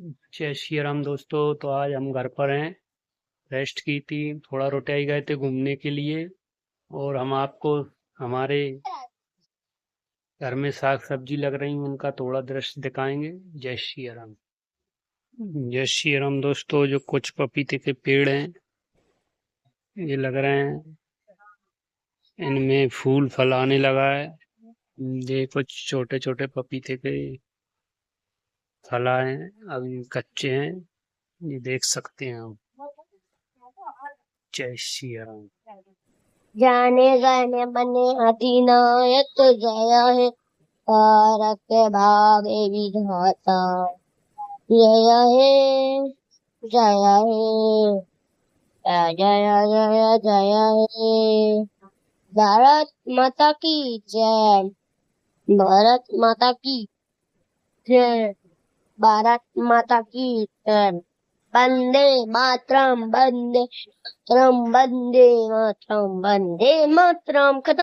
जय श्री राम दोस्तों। तो आज हम घर पर हैं। रेस्ट की थी, थोड़ा रोटाई गए थे घूमने के लिए। और हम आपको हमारे घर में साग सब्जी लग रही उनका थोड़ा दृश्य दिखाएंगे। जय श्री राम। जय श्री राम दोस्तों, जो कुछ पपीते के पेड़ हैं ये लग रहे हैं, इनमें फूल फल आने लगा है। ये कुछ छोटे छोटे पपीते के फल आए हैं, अभी कच्चे हैं, ये देख सकते हैं आप। जय श्री राम। जाने गाने बने अधिनायक जया है तारक भागे विधाता जया है जया है जया जया जया है। भारत माता की जय। भारत माता की जय। भारत माता की जय। वंदे मातरम वंदे मातरम वंदे मातरम वंदे मातरम।